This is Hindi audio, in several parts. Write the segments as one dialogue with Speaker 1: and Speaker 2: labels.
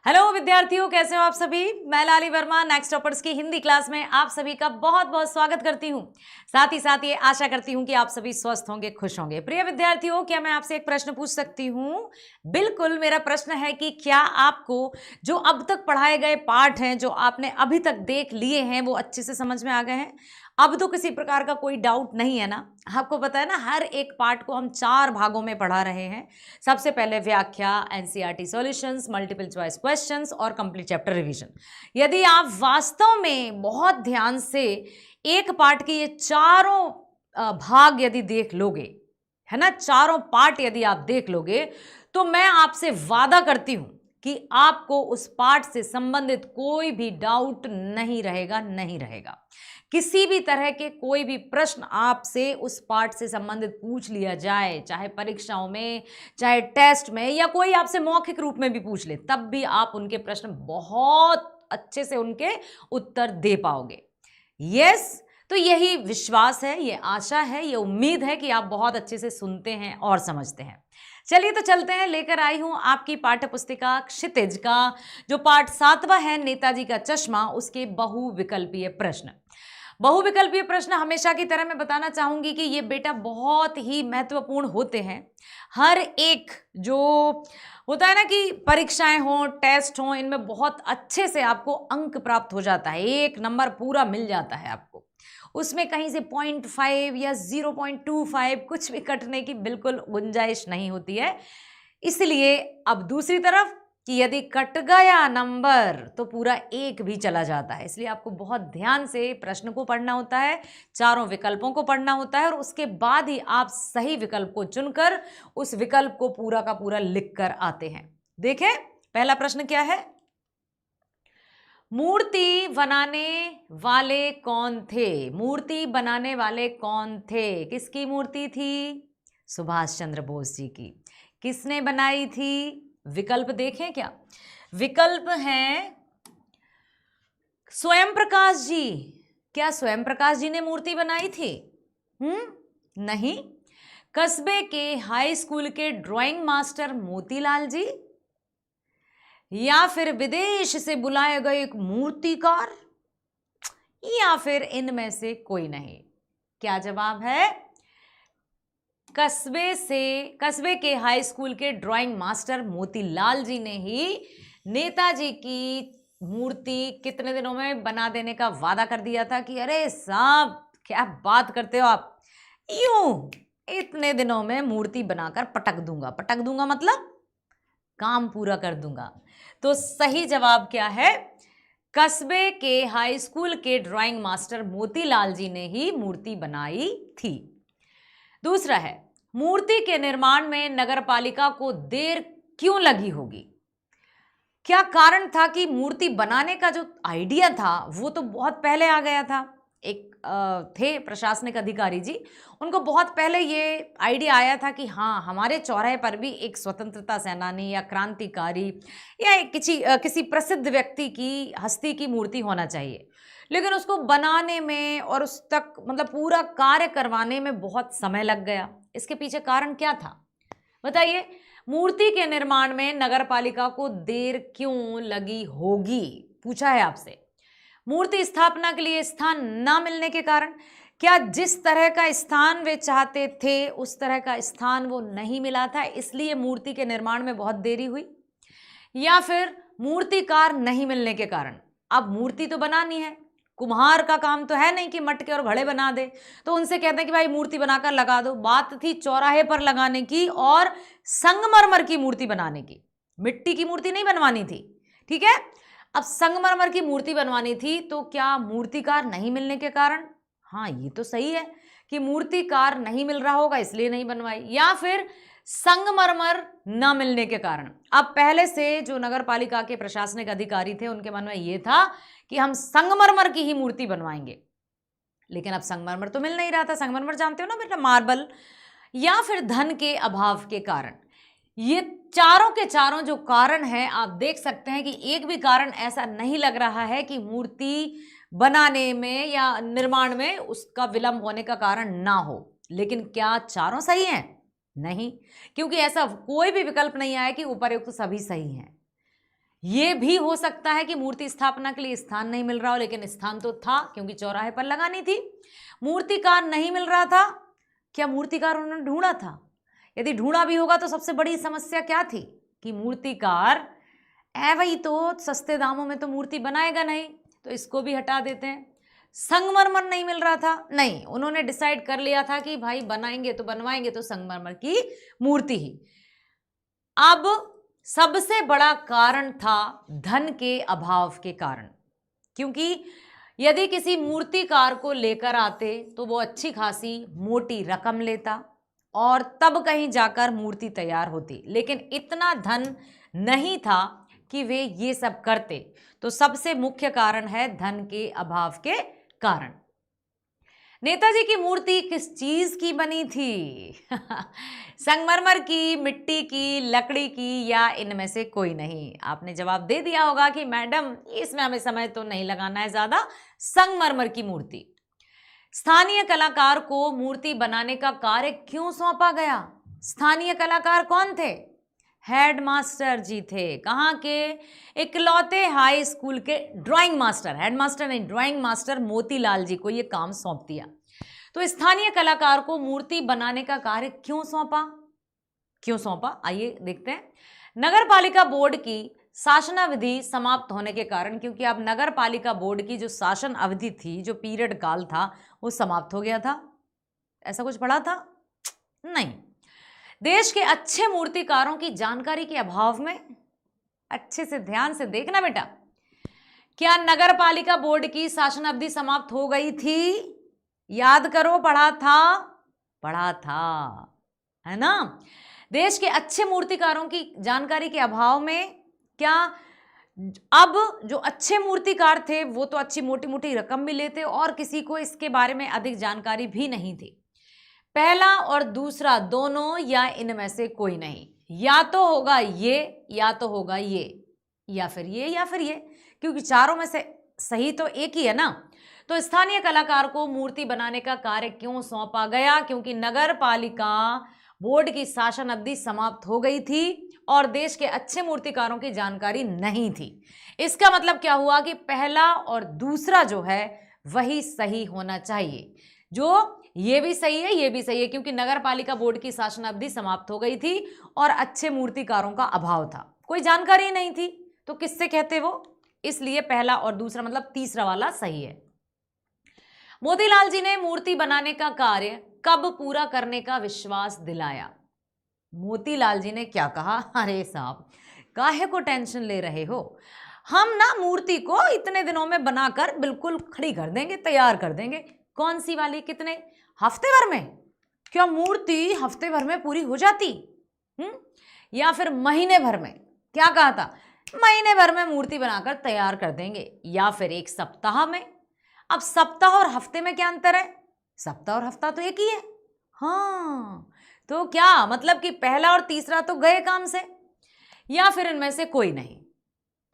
Speaker 1: हेलो विद्यार्थियों, कैसे हो आप सभी। मैं लाली वर्मा नेक्स्ट टॉपर्स की हिंदी क्लास में आप सभी का बहुत बहुत स्वागत करती हूं। साथ ही साथ ये आशा करती हूं कि आप सभी स्वस्थ होंगे, खुश होंगे। प्रिय विद्यार्थियों, क्या मैं आपसे एक प्रश्न पूछ सकती हूं? बिल्कुल, मेरा प्रश्न है कि क्या आपको जो अब तक पढ़ाए गए पाठ हैं, जो आपने अभी तक देख लिए हैं, वो अच्छे से समझ में आ गए हैं? अब तो किसी प्रकार का कोई डाउट नहीं है ना? आपको पता है ना, हर एक पार्ट को हम 4 भागों में पढ़ा रहे हैं। सबसे पहले व्याख्या, NCERT solutions, multiple choice questions और कंप्लीट चैप्टर रिवीजन। यदि आप वास्तव में बहुत ध्यान से एक पार्ट के ये चारों भाग यदि देख लोगे, है ना, चारों पार्ट यदि आप देख लोगे, तो मैं आपसे वादा करती हूं कि आपको उस पार्ट से संबंधित कोई भी डाउट नहीं रहेगा, नहीं रहेगा। किसी भी तरह के कोई भी प्रश्न आपसे उस पार्ट से संबंधित पूछ लिया जाए, चाहे परीक्षाओं में, चाहे टेस्ट में, या कोई आपसे मौखिक रूप में भी पूछ ले, तब भी आप उनके प्रश्न बहुत अच्छे से उनके उत्तर दे पाओगे। यस, तो यही विश्वास है, ये आशा है, ये उम्मीद है कि आप बहुत अच्छे से सुनते हैं और समझते हैं। चलिए तो चलते हैं। लेकर आई हूं आपकी पाठ्य पुस्तिका क्षितिज का जो पाठ 7वां है, नेताजी का चश्मा, उसके बहुविकल्पीय प्रश्न। बहुविकल्पीय प्रश्न हमेशा की तरह मैं बताना चाहूंगी कि ये बेटा बहुत ही महत्वपूर्ण होते हैं। हर एक जो होता है ना कि परीक्षाएं हों, टेस्ट हों, इनमें बहुत अच्छे से आपको अंक प्राप्त हो जाता है, 1 नंबर पूरा मिल जाता है आपको। उसमें कहीं से 0.5 या 0.25 कुछ भी कटने की बिल्कुल गुंजाइश नहीं होती है। इसलिए अब दूसरी तरफ कि यदि कट गया नंबर तो पूरा 1 भी चला जाता है। इसलिए आपको बहुत ध्यान से प्रश्न को पढ़ना होता है, चारों विकल्पों को पढ़ना होता है, और उसके बाद ही आप सही विकल्प को चुनकर उस विकल्प को पूरा का पूरा लिख कर आते हैं। देखें, पहला प्रश्न क्या है। मूर्ति बनाने वाले कौन थे? मूर्ति बनाने वाले कौन थे? किसकी मूर्ति थी? सुभाष चंद्र बोस जी की। किसने बनाई थी? विकल्प देखें क्या? विकल्प हैं स्वयं प्रकाश जी। क्या स्वयं प्रकाश जी ने मूर्ति बनाई थी? नहीं। कस्बे के हाई स्कूल के ड्राइंग मास्टर मोतीलाल जी, या फिर विदेश से बुलाए गए एक मूर्तिकार, या फिर इनमें से कोई नहीं? क्या जवाब है? कस्बे के हाई स्कूल के ड्राइंग मास्टर मोतीलाल जी ने ही नेताजी की मूर्ति कितने दिनों में बना देने का वादा कर दिया था कि अरे साहब क्या बात करते हो आप, यूं इतने दिनों में मूर्ति बनाकर पटक दूंगा। पटक दूंगा मतलब काम पूरा कर दूंगा। तो सही जवाब क्या है? कस्बे के हाई स्कूल के ड्राइंग मास्टर मोतीलाल जी ने ही मूर्ति बनाई थी। दूसरा है, मूर्ति के निर्माण में नगरपालिका को देर क्यों लगी होगी? क्या कारण था कि मूर्ति बनाने का जो आइडिया था वो तो बहुत पहले आ गया था। एक थे प्रशासनिक अधिकारी जी, उनको बहुत पहले ये आइडिया आया था कि हाँ, हमारे चौराहे पर भी एक स्वतंत्रता सेनानी या क्रांतिकारी या किसी प्रसिद्ध व्यक्ति की हस्ती की मूर्ति होना चाहिए। लेकिन उसको बनाने में और उस तक मतलब पूरा कार्य करवाने में बहुत समय लग गया। इसके पीछे कारण क्या था बताइए? मूर्ति के निर्माण में नगरपालिका को देर क्यों लगी होगी, पूछा है आपसे। मूर्ति स्थापना के लिए स्थान ना मिलने के कारण, क्या जिस तरह का स्थान वे चाहते थे उस तरह का स्थान वो नहीं मिला था, इसलिए मूर्ति के निर्माण में बहुत देरी हुई, या फिर मूर्तिकार नहीं मिलने के कारण? अब मूर्ति तो बनानी है, कुम्हार का काम तो है नहीं कि मटके और घड़े बना दे, तो उनसे कहते हैं कि भाई मूर्ति बनाकर लगा दो। बात थी चौराहे पर लगाने की और संगमरमर की मूर्ति बनाने की, मिट्टी की मूर्ति नहीं बनवानी थी, ठीक है। अब संगमरमर की मूर्ति बनवानी थी, तो क्या मूर्तिकार नहीं मिलने के कारण? हाँ, ये तो सही है कि मूर्तिकार नहीं मिल रहा होगा इसलिए नहीं बनवाई, या फिर संगमरमर न मिलने के कारण। अब पहले से जो नगर पालिका के प्रशासनिक अधिकारी थे उनके मन में ये था कि हम संगमरमर की ही मूर्ति बनवाएंगे, लेकिन अब संगमरमर तो मिल नहीं रहा था। संगमरमर जानते हो ना बेटा, मार्बल, या फिर धन के अभाव के कारण। ये चारों के चारों जो कारण हैं, आप देख सकते हैं कि एक भी कारण ऐसा नहीं लग रहा है कि मूर्ति बनाने में या निर्माण में उसका विलंब होने का कारण ना हो। लेकिन क्या चारों सही हैं? नहीं, क्योंकि ऐसा कोई भी विकल्प नहीं आया कि उपर्युक्त सभी सही हैं। ये भी हो सकता है कि मूर्ति स्थापना के लिए स्थान नहीं मिल रहा हो, लेकिन स्थान तो था क्योंकि चौराहे पर लगानी थी। मूर्तिकार नहीं मिल रहा था, क्या मूर्तिकार उन्होंने ढूंढा था? यदि ढूंढा भी होगा तो सबसे बड़ी समस्या क्या थी कि मूर्तिकार वही तो सस्ते दामों में तो मूर्ति बनाएगा नहीं, तो इसको भी हटा देते हैं। संगमरमर नहीं मिल रहा था, नहीं, उन्होंने डिसाइड कर लिया था कि भाई बनाएंगे तो बनवाएंगे तो संगमरमर की मूर्ति ही। अब सबसे बड़ा कारण था धन के अभाव के कारण, क्योंकि यदि किसी मूर्तिकार को लेकर आते तो वो अच्छी खासी मोटी रकम लेता और तब कहीं जाकर मूर्ति तैयार होती, लेकिन इतना धन नहीं था कि वे ये सब करते। तो सबसे मुख्य कारण है धन के अभाव के कारण। नेताजी की मूर्ति किस चीज की बनी थी? संगमरमर की, मिट्टी की, लकड़ी की, या इनमें से कोई नहीं? आपने जवाब दे दिया होगा कि मैडम इसमें हमें समय तो नहीं लगाना है ज्यादा, संगमरमर की मूर्ति। स्थानीय कलाकार को मूर्ति बनाने का कार्य क्यों सौंपा गया? स्थानीय कलाकार कौन थे? हेडमास्टर जी थे। कहाँ के? इकलौते हाई स्कूल के ड्राइंग मास्टर, हेडमास्टर नहीं, ड्राइंग मास्टर मोतीलाल जी को ये काम सौंप दिया। तो स्थानीय कलाकार को मूर्ति बनाने का कार्य क्यों सौंपा? क्यों सौंपा, आइए देखते हैं। नगर पालिका बोर्ड की शासनावधि समाप्त होने के कारण, क्योंकि अब नगर पालिका बोर्ड की जो शासन अवधि थी, जो पीरियड काल था, वो समाप्त हो गया था। ऐसा कुछ पढ़ा था? नहीं। देश के अच्छे मूर्तिकारों की जानकारी के अभाव में, अच्छे से ध्यान से देखना बेटा, क्या नगर पालिका बोर्ड की शासन अवधि समाप्त हो गई थी? याद करो, पढ़ा था, पढ़ा था, है ना? देश के अच्छे मूर्तिकारों की जानकारी के अभाव में क्या, अब जो अच्छे मूर्तिकार थे वो तो अच्छी मोटी मोटी रकम भी लेते और किसी को इसके बारे में अधिक जानकारी भी नहीं थी। पहला और दूसरा दोनों, या इनमें से कोई नहीं। या तो होगा ये, या तो होगा ये, या फिर ये, या फिर ये, क्योंकि चारों में से सही तो एक ही है ना। तो स्थानीय कलाकार को मूर्ति बनाने का कार्य क्यों सौंपा गया? क्योंकि नगर पालिका बोर्ड की शासन अवधि समाप्त हो गई थी और देश के अच्छे मूर्तिकारों की जानकारी नहीं थी। इसका मतलब क्या हुआ कि पहला और दूसरा जो है वही सही होना चाहिए। जो ये भी सही है, ये भी सही है, क्योंकि नगर पालिका बोर्ड की शासन अवधि समाप्त हो गई थी और अच्छे मूर्तिकारों का अभाव था, कोई जानकारी नहीं थी, तो किससे कहते वो? इसलिए पहला और दूसरा मतलब तीसरा वाला सही है। मोतीलाल जी ने मूर्ति बनाने का कार्य कब पूरा करने का विश्वास दिलाया? मोतीलाल जी ने क्या कहा? अरे साहब, काहे को टेंशन ले रहे हो, हम ना मूर्ति को इतने दिनों में बनाकर बिल्कुल खड़ी कर देंगे, तैयार कर देंगे। कौन सी वाली? कितने? हफ्ते भर में? क्या मूर्ति हफ्ते भर में पूरी हो जाती? या फिर महीने भर में? क्या कहा था? महीने भर में मूर्ति बनाकर तैयार कर देंगे, या फिर एक सप्ताह में। अब सप्ताह और हफ्ते में क्या अंतर है? सप्ताह और हफ्ता तो एक ही है। हाँ, तो क्या मतलब कि पहला और तीसरा तो गए काम से, या फिर इनमें से कोई नहीं?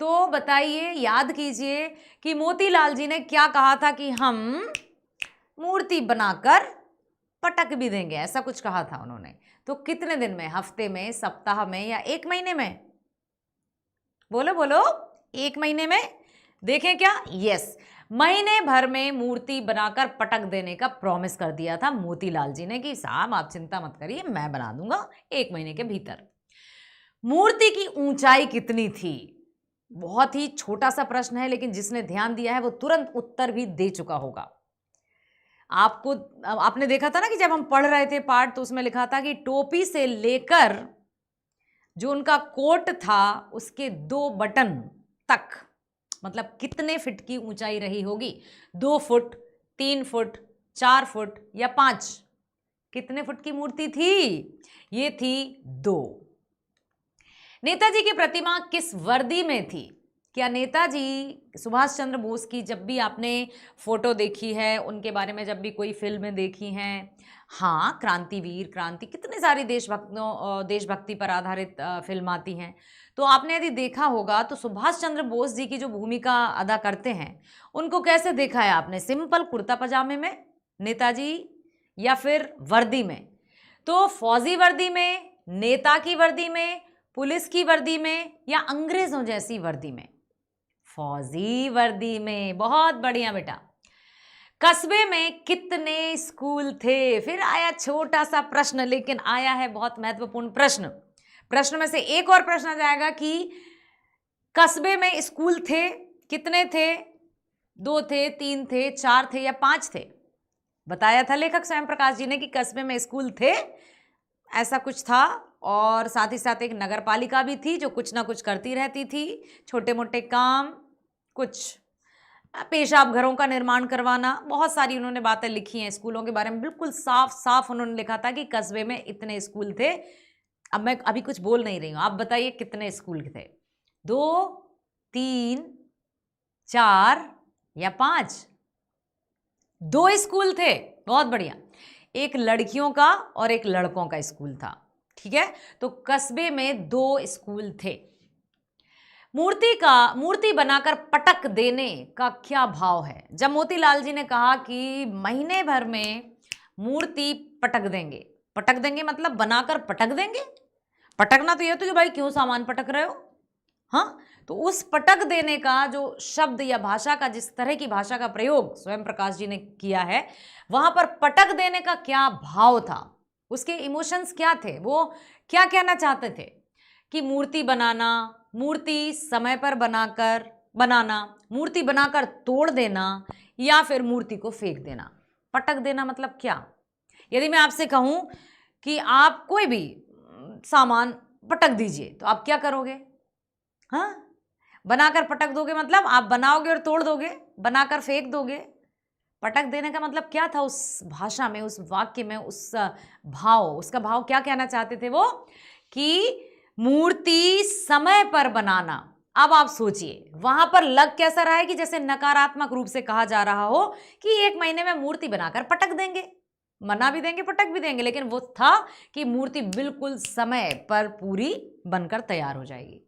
Speaker 1: तो बताइए, याद कीजिए कि मोतीलाल जी ने क्या कहा था कि हम मूर्ति बनाकर पटक भी देंगे, ऐसा कुछ कहा था उन्होंने। तो कितने दिन में? हफ्ते में, सप्ताह में, या एक महीने में? बोलो बोलो, एक महीने में? देखें क्या? यस, महीने भर में मूर्ति बनाकर पटक देने का प्रॉमिस कर दिया था मोतीलाल जी ने कि साहब आप चिंता मत करिए, मैं बना दूंगा एक महीने के भीतर। मूर्ति की ऊंचाई कितनी थी? बहुत ही छोटा सा प्रश्न है, लेकिन जिसने ध्यान दिया है वो तुरंत उत्तर भी दे चुका होगा। आपने देखा था ना कि जब हम पढ़ रहे थे पाठ, तो उसमें लिखा था कि टोपी से लेकर जो उनका कोट था उसके 2 बटन तक, मतलब कितने फीट की ऊंचाई रही होगी? 2 फुट, 3 फुट, 4 फुट या 5? कितने फुट की मूर्ति थी? ये थी 2। नेताजी की प्रतिमा किस वर्दी में थी? क्या नेताजी सुभाष चंद्र बोस की जब भी आपने फोटो देखी है, उनके बारे में जब भी कोई फिल्में देखी हैं, हाँ, क्रांतिवीर, क्रांति, कितने सारी देशभक्ति पर आधारित फिल्म आती हैं, तो आपने यदि देखा होगा तो सुभाष चंद्र बोस जी की जो भूमिका अदा करते हैं उनको कैसे देखा है आपने? सिंपल कुर्ता पजामे में नेताजी, या फिर वर्दी में? तो फौजी वर्दी में, नेता की वर्दी में, पुलिस की वर्दी में या अंग्रेजों जैसी वर्दी में? फौजी वर्दी में। बहुत बढ़िया बेटा। कस्बे में कितने स्कूल थे? फिर आया छोटा सा प्रश्न, लेकिन आया है बहुत महत्वपूर्ण प्रश्न। प्रश्न में से एक और प्रश्न आ जाएगा कि कस्बे में स्कूल थे, कितने थे? 2 थे, 3 थे, 4 थे या 5 थे? बताया था लेखक स्वयं प्रकाश जी ने कि कस्बे में स्कूल थे, ऐसा कुछ था। और साथ ही साथ एक नगर पालिका भी थी जो कुछ ना कुछ करती रहती थी, छोटे मोटे काम, कुछ पेशाब घरों का निर्माण करवाना, बहुत सारी उन्होंने बातें लिखी हैं स्कूलों के बारे में। बिल्कुल साफ साफ उन्होंने लिखा था कि कस्बे में इतने स्कूल थे। अब मैं अभी कुछ बोल नहीं रही हूँ, आप बताइए कितने स्कूल थे? 2, 3, 4 या 5? 2 स्कूल थे। बहुत बढ़िया। एक लड़कियों का और एक लड़कों का स्कूल था। ठीक है, तो कस्बे में 2 स्कूल थे। मूर्ति बनाकर पटक देने का क्या भाव है? जब मोतीलाल जी ने कहा कि महीने भर में मूर्ति पटक देंगे मतलब बनाकर पटक देंगे। पटकना तो यह तो कि भाई क्यों सामान पटक रहे हो, हाँ। तो उस पटक देने का जो शब्द या भाषा का, जिस तरह की भाषा का प्रयोग स्वयं प्रकाश जी ने किया है, वहां पर पटक देने का क्या भाव था, उसके इमोशंस क्या थे, वो क्या कहना चाहते थे? कि मूर्ति बनाना, मूर्ति समय पर बनाना, मूर्ति बनाकर तोड़ देना, या फिर मूर्ति को फेंक देना। पटक देना मतलब क्या? यदि मैं आपसे कहूं कि आप कोई भी सामान पटक दीजिए तो आप क्या करोगे? हाँ, बनाकर पटक दोगे मतलब आप बनाओगे और तोड़ दोगे, बनाकर फेंक दोगे। पटक देने का मतलब क्या था उस भाषा में, उस वाक्य में, उस भाव, उसका भाव क्या कहना चाहते थे वो? कि मूर्ति समय पर बनाना। अब आप सोचिए वहां पर लग कैसा रहा है कि जैसे नकारात्मक रूप से कहा जा रहा हो कि 1 महीने में मूर्ति बनाकर पटक देंगे, मना भी देंगे, पटक भी देंगे, लेकिन वो था कि मूर्ति बिल्कुल समय पर पूरी बनकर तैयार हो जाएगी।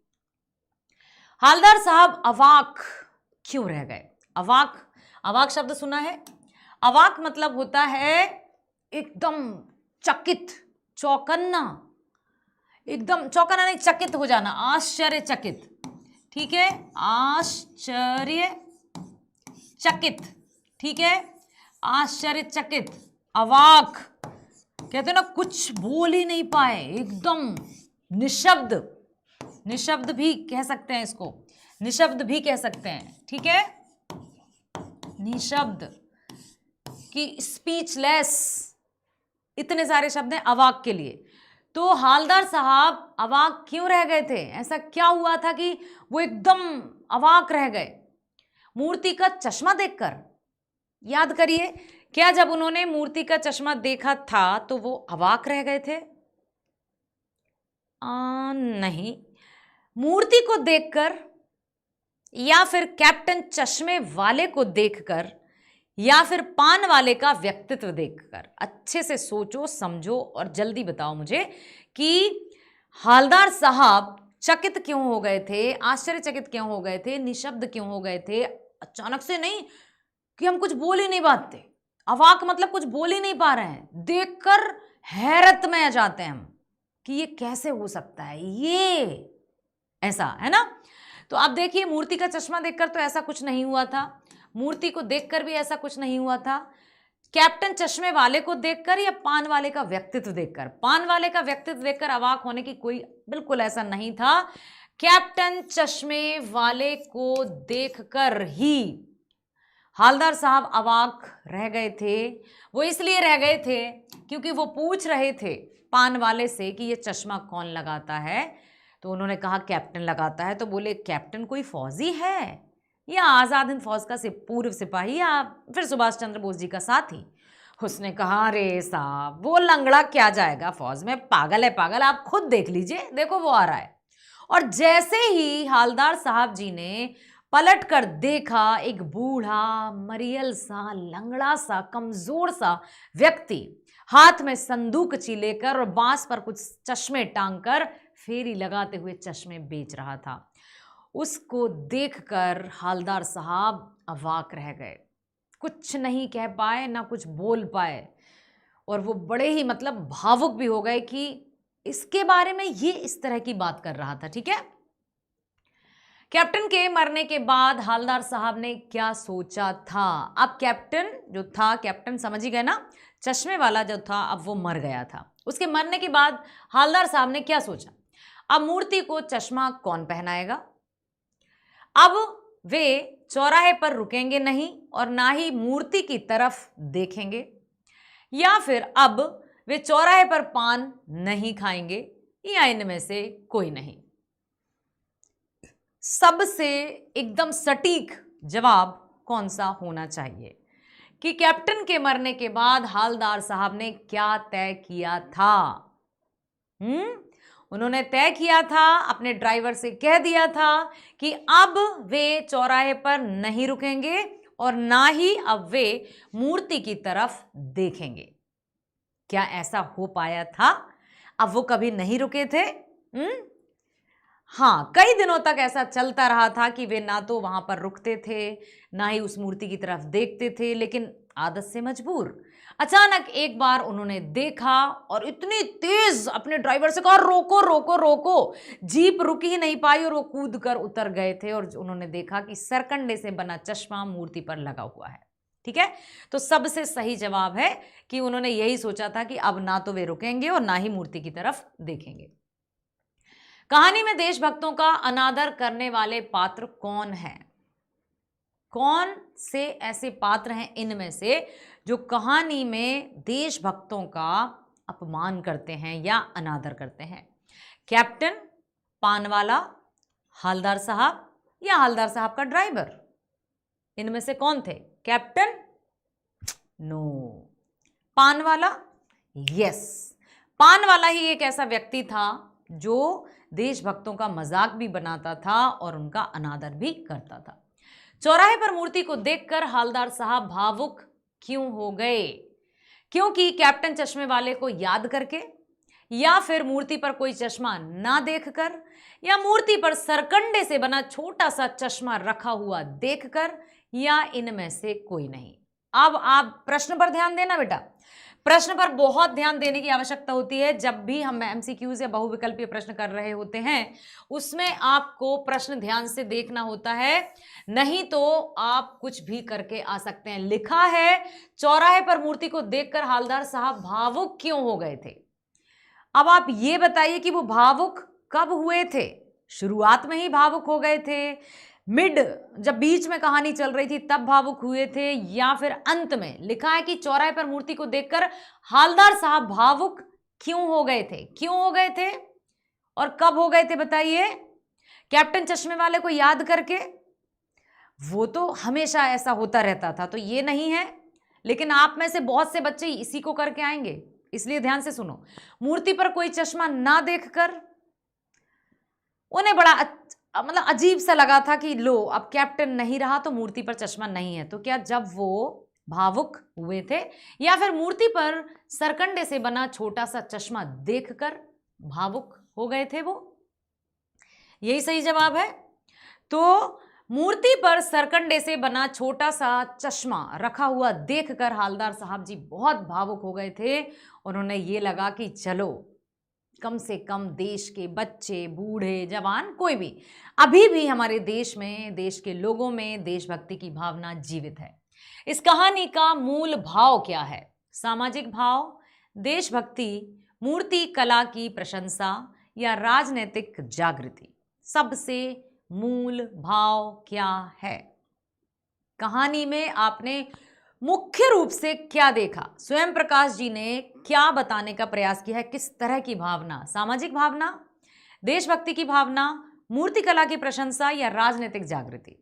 Speaker 1: हालदार साहब अवाक क्यों रह गए? अवाक शब्द सुना है? अवाक मतलब होता है एकदम चकित, चौकन्ना, एकदम चौकन्ना नहीं, चकित हो जाना, आश्चर्यचकित। ठीक है, आश्चर्यचकित, ठीक है, आश्चर्यचकित, अवाक कहते हैं ना, कुछ बोल ही नहीं पाए, एकदम निशब्द। निशब्द भी कह सकते हैं इसको, निशब्द भी कह सकते हैं। ठीक है, निशब्द की स्पीचलेस, इतने सारे शब्द हैं अवाक के लिए। तो हालदार साहब अवाक क्यों रह गए थे? ऐसा क्या हुआ था कि वो एकदम अवाक रह गए? मूर्ति का चश्मा देखकर? याद करिए, क्या जब उन्होंने मूर्ति का चश्मा देखा था तो वो अवाक रह गए थे? नहीं, मूर्ति को देखकर, या फिर कैप्टन चश्मे वाले को देखकर, या फिर पान वाले का व्यक्तित्व देखकर। अच्छे से सोचो, समझो और जल्दी बताओ मुझे कि हालदार साहब चकित क्यों हो गए थे, आश्चर्यचकित क्यों हो गए थे, निशब्द क्यों हो गए थे? अचानक से नहीं कि हम कुछ बोल ही नहीं पाते, अवाक मतलब कुछ बोल ही नहीं पा रहे हैं, देखकर हैरत में आ जाते हैं हम कि ये कैसे हो सकता है, ये ऐसा है ना। तो आप देखिए, मूर्ति का चश्मा देखकर तो ऐसा कुछ नहीं हुआ था, मूर्ति को देखकर भी ऐसा कुछ नहीं हुआ था, कैप्टन चश्मे वाले को देखकर या पान वाले का व्यक्तित्व देखकर? पान वाले का व्यक्तित्व देखकर अवाक होने की कोई, बिल्कुल ऐसा नहीं था। कैप्टन चश्मे वाले को देखकर ही हालदार साहब अवाक रह गए थे। वो इसलिए रह गए थे क्योंकि वो पूछ रहे थे पान वाले से कि ये चश्मा कौन लगाता है। तो उन्होंने कहा कैप्टन लगाता है। तो बोले कैप्टन कोई फौजी है या आज़ाद हिंद फौज का पूर्व सिपाही या फिर सुभाष चंद्र बोस जी का साथी? उसने कहा अरे साहब, वो लंगड़ा क्या जाएगा फौज में, पागल है पागल, आप खुद देख लीजिए, देखो वो आ रहा है। और जैसे ही हालदार साहब जी ने पलट कर देखा, एक बूढ़ा मरियल सा, लंगड़ा सा, कमजोर सा व्यक्ति हाथ में संदूकची लेकर और बांस पर कुछ चश्मे टांगकर फेरी लगाते हुए चश्मे बेच रहा था। उसको देखकर हालदार साहब अवाक रह गए, कुछ नहीं कह पाए, ना कुछ बोल पाए, और वो बड़े ही मतलब भावुक भी हो गए कि इसके बारे में ये इस तरह की बात कर रहा था। ठीक है, कैप्टन के मरने के बाद हालदार साहब ने क्या सोचा था? अब कैप्टन जो था, कैप्टन समझ ही गए ना, चश्मे वाला जो था, अब वो मर गया था। उसके मरने के बाद हालदार साहब ने क्या सोचा? अब मूर्ति को चश्मा कौन पहनाएगा? अब वे चौराहे पर रुकेंगे नहीं और ना ही मूर्ति की तरफ देखेंगे, या फिर अब वे चौराहे पर पान नहीं खाएंगे, या इनमें से कोई नहीं। सबसे एकदम सटीक जवाब कौन सा होना चाहिए कि कैप्टन के मरने के बाद हालदार साहब ने क्या तय किया था? उन्होंने तय किया था, अपने ड्राइवर से कह दिया था कि अब वे चौराहे पर नहीं रुकेंगे और ना ही अब वे मूर्ति की तरफ देखेंगे। क्या ऐसा हो पाया था? अब वो कभी नहीं रुके थे। हाँ, कई दिनों तक ऐसा चलता रहा था कि वे ना तो वहां पर रुकते थे, ना ही उस मूर्ति की तरफ देखते थे, लेकिन आदत से मजबूर अचानक एक बार उन्होंने देखा और इतनी तेज अपने ड्राइवर से कहा, रोको रोको रोको। जीप रुक ही नहीं पाई और वो कूद कर उतर गए थे और उन्होंने देखा कि सरकंडे से बना चश्मा मूर्ति पर लगा हुआ है। ठीक है, तो सबसे सही जवाब है कि उन्होंने यही सोचा था कि अब ना तो वे रुकेंगे और ना ही मूर्ति की तरफ देखेंगे। कहानी में देशभक्तों का अनादर करने वाले पात्र कौन हैं? कौन से ऐसे पात्र हैं इनमें से जो कहानी में देशभक्तों का अपमान करते हैं या अनादर करते हैं? कैप्टन, पानवाला, हालदार साहब या हालदार साहब का ड्राइवर? इनमें से कौन थे? कैप्टन? नो। पानवाला? यस। पानवाला ही एक ऐसा व्यक्ति था जो देशभक्तों का मजाक भी बनाता था और उनका अनादर भी करता था। चौराहे पर मूर्ति को देखकर हालदार साहब भावुक क्यों हो गए? क्योंकि कैप्टन चश्मे वाले को याद करके, या फिर मूर्ति पर कोई चश्मा ना देखकर, या मूर्ति पर सरकंडे से बना छोटा सा चश्मा रखा हुआ देखकर, या इनमें से कोई नहीं। अब आप प्रश्न पर ध्यान देना बेटा, प्रश्न पर बहुत ध्यान देने की आवश्यकता होती है। जब भी हम एमसीक्यूज या बहुविकल्पीय प्रश्न कर रहे होते हैं, उसमें आपको प्रश्न ध्यान से देखना होता है, नहीं तो आप कुछ भी करके आ सकते हैं। लिखा है, चौराहे पर मूर्ति को देखकर हालदार साहब भावुक क्यों हो गए थे? अब आप ये बताइए कि वो भावुक कब हुए थे? शुरुआत में ही भावुक हो गए थे, मिड जब बीच में कहानी चल रही थी तब भावुक हुए थे, या फिर अंत में? लिखा है कि चौराहे पर मूर्ति को देखकर हालदार साहब भावुक क्यों हो गए थे? क्यों हो गए थे और कब हो गए थे बताइए? कैप्टन चश्मे वाले को याद करके? वो तो हमेशा ऐसा होता रहता था, तो ये नहीं है, लेकिन आप में से बहुत से बच्चे इसी को करके आएंगे, इसलिए ध्यान से सुनो। मूर्ति पर कोई चश्मा ना देखकर उन्हें बड़ा मतलब अजीब सा लगा था कि लो, अब कैप्टन नहीं रहा तो मूर्ति पर चश्मा नहीं है। तो क्या जब वो भावुक हुए थे, या फिर मूर्ति पर सरकंडे से बना छोटा सा चश्मा देखकर भावुक हो गए थे वो? यही सही जवाब है। तो मूर्ति पर सरकंडे से बना छोटा सा चश्मा रखा हुआ देखकर हालदार साहब जी बहुत भावुक हो गए थे। उन्होंने ये लगा कि चलो, कम से कम देश के बच्चे, बूढ़े, जवान, कोई भी, अभी भी हमारे देश में, देश के लोगों में देशभक्ति की भावना जीवित है। इस कहानी का मूल भाव क्या है? सामाजिक भाव, देशभक्ति, मूर्ति कला की प्रशंसा या राजनीतिक जागृति? सबसे मूल भाव क्या है? कहानी में आपने मुख्य रूप से क्या देखा? स्वयं प्रकाश जी ने क्या बताने का प्रयास किया है? किस तरह की भावना? सामाजिक भावना, देशभक्ति की भावना, मूर्ति कला की प्रशंसा या राजनीतिक जागृति?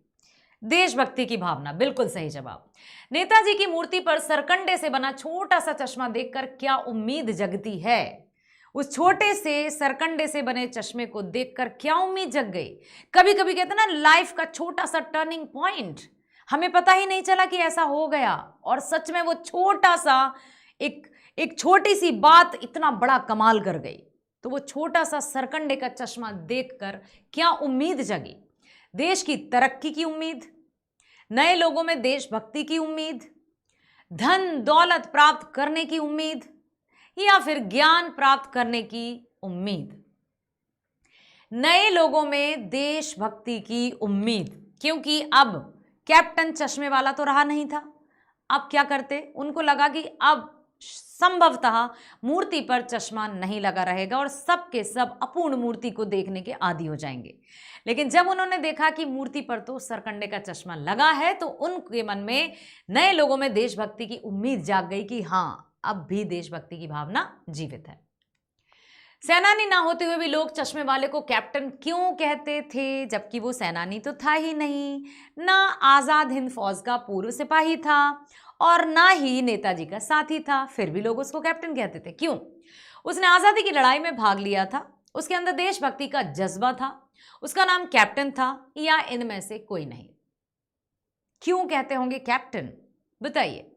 Speaker 1: देशभक्ति की भावना, बिल्कुल सही जवाब। नेताजी की मूर्ति पर सरकंडे से बना छोटा सा चश्मा देखकर क्या उम्मीद जगती है? उस छोटे से सरकंडे से बने चश्मे को देखकर क्या उम्मीद जग गई? कभी कभी कहते हैं ना, लाइफ का छोटा सा टर्निंग पॉइंट, हमें पता ही नहीं चला कि ऐसा हो गया, और सच में वो छोटा सा एक छोटी सी बात इतना बड़ा कमाल कर गई। तो वो छोटा सा सरकंडे का चश्मा देखकर क्या उम्मीद जगी? देश की तरक्की की उम्मीद, नए लोगों में देशभक्ति की उम्मीद, धन दौलत प्राप्त करने की उम्मीद, या फिर ज्ञान प्राप्त करने की उम्मीद। नए लोगों में देशभक्ति की उम्मीद, क्योंकि अब कैप्टन चश्मे वाला तो रहा नहीं था। अब क्या करते, उनको लगा कि अब संभवतः मूर्ति पर चश्मा नहीं लगा रहेगा और सबके सब अपूर्ण मूर्ति को देखने के आदी हो जाएंगे। लेकिन जब उन्होंने देखा कि मूर्ति पर तो सरकंडे का चश्मा लगा है, तो उनके मन में, नए लोगों में देशभक्ति की उम्मीद जाग गई कि हाँ, अब भी देशभक्ति की भावना जीवित है। सेनानी ना होते हुए भी लोग चश्मे वाले को कैप्टन क्यों कहते थे, जबकि वो सेनानी तो था ही नहीं, ना आजाद हिंद फौज का पूर्व सिपाही था और ना ही नेताजी का साथी था, फिर भी लोग उसको कैप्टन कहते थे। क्यों? उसने आजादी की लड़ाई में भाग लिया था, उसके अंदर देशभक्ति का जज्बा था, उसका नाम कैप्टन था, या इनमें से कोई नहीं? क्यों कहते होंगे कैप्टन, बताइए।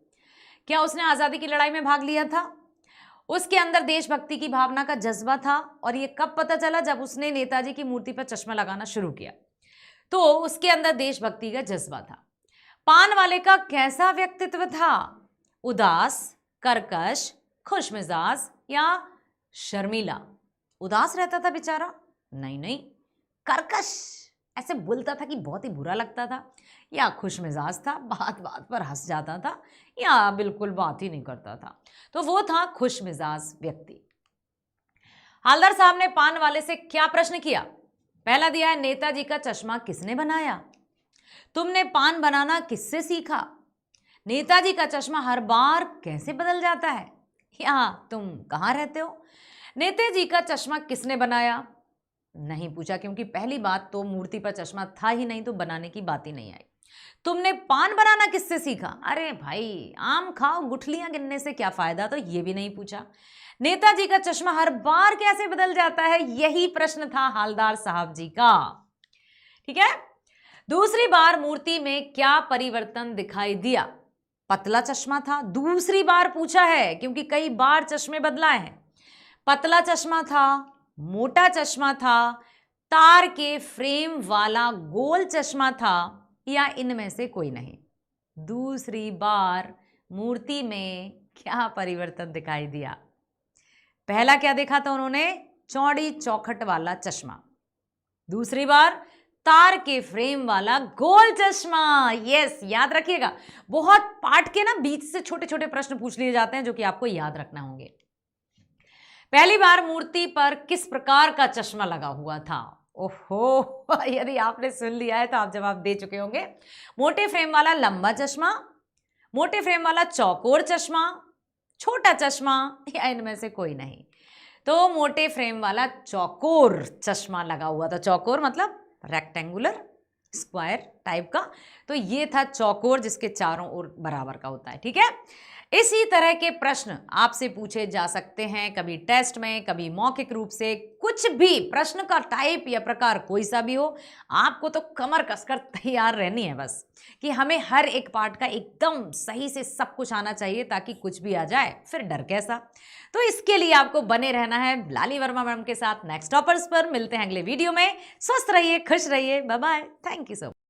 Speaker 1: क्या उसने आजादी की लड़ाई में भाग लिया था? उसके अंदर देशभक्ति की भावना का जज्बा था, और ये कब पता चला? जब उसने नेताजी की मूर्ति पर चश्मा लगाना शुरू किया, तो उसके अंदर देशभक्ति का जज्बा था। पान वाले का कैसा व्यक्तित्व था? उदास, कर्कश, खुशमिजाज या शर्मीला? उदास रहता था बेचारा? नहीं, कर्कश, ऐसे बोलता था कि बहुत ही बुरा लगता था, या खुशमिजाज था, बात बात पर हंस जाता था, या बिल्कुल बात ही नहीं करता था। तो वो था खुशमिजाज व्यक्ति। हवलदार साहब ने पान वाले से क्या प्रश्न किया? पहला दिया है, नेताजी का चश्मा किसने बनाया? तुमने पान बनाना किससे सीखा? नेताजी का चश्मा हर बार कैसे बदल जाता है? या तुम कहाँ रहते हो? नेताजी का चश्मा किसने बनाया? नहीं पूछा, क्योंकि पहली बात तो मूर्ति पर चश्मा था ही नहीं, तो बनाने की बात ही नहीं आई। तुमने पान बनाना किससे सीखा? अरे भाई, आम खाओ, गुठलियां गिनने से क्या फायदा, तो ये भी नहीं पूछा। नेताजी का चश्मा हर बार कैसे बदल जाता है, यही प्रश्न था हवलदार साहब जी का। ठीक है। दूसरी बार मूर्ति में क्या परिवर्तन दिखाई दिया? पतला चश्मा था, दूसरी बार पूछा है, क्योंकि कई बार चश्मे बदलाए हैं। पतला चश्मा था, मोटा चश्मा था, तार के फ्रेम वाला गोल चश्मा था, या इनमें से कोई नहीं? दूसरी बार मूर्ति में क्या परिवर्तन दिखाई दिया? पहला क्या देखा था उन्होंने? चौड़ी चौखट वाला चश्मा। दूसरी बार तार के फ्रेम वाला गोल चश्मा। यस, याद रखिएगा, बहुत पाठ के ना बीच से छोटे छोटे प्रश्न पूछ लिए जाते हैं, जो कि आपको याद रखना होंगे। पहली बार मूर्ति पर किस प्रकार का चश्मा लगा हुआ था? ओहो, यदि आपने सुन लिया है तो आप जवाब दे चुके होंगे। मोटे फ्रेम वाला लंबा चश्मा, मोटे फ्रेम वाला चौकोर चश्मा, छोटा चश्मा, या इनमें से कोई नहीं? तो मोटे फ्रेम वाला चौकोर चश्मा लगा हुआ था। चौकोर मतलब रेक्टेंगुलर, स्क्वायर टाइप का। तो ये था चौकोर, जिसके चारों ओर बराबर का होता है। ठीक है। इसी तरह के प्रश्न आपसे पूछे जा सकते हैं, कभी टेस्ट में, कभी मौखिक रूप से। कुछ भी प्रश्न का टाइप या प्रकार कोई सा भी हो, आपको तो कमर कसकर तैयार रहनी है बस, कि हमें हर एक पार्ट का एकदम सही से सब कुछ आना चाहिए, ताकि कुछ भी आ जाए फिर डर कैसा। तो इसके लिए आपको बने रहना है लाली वर्मा मैम के साथ नेक्स्ट टॉपर्स पर। मिलते हैं अगले वीडियो में। स्वस्थ रहिए, खुश रहिए, bye bye, thank you so much.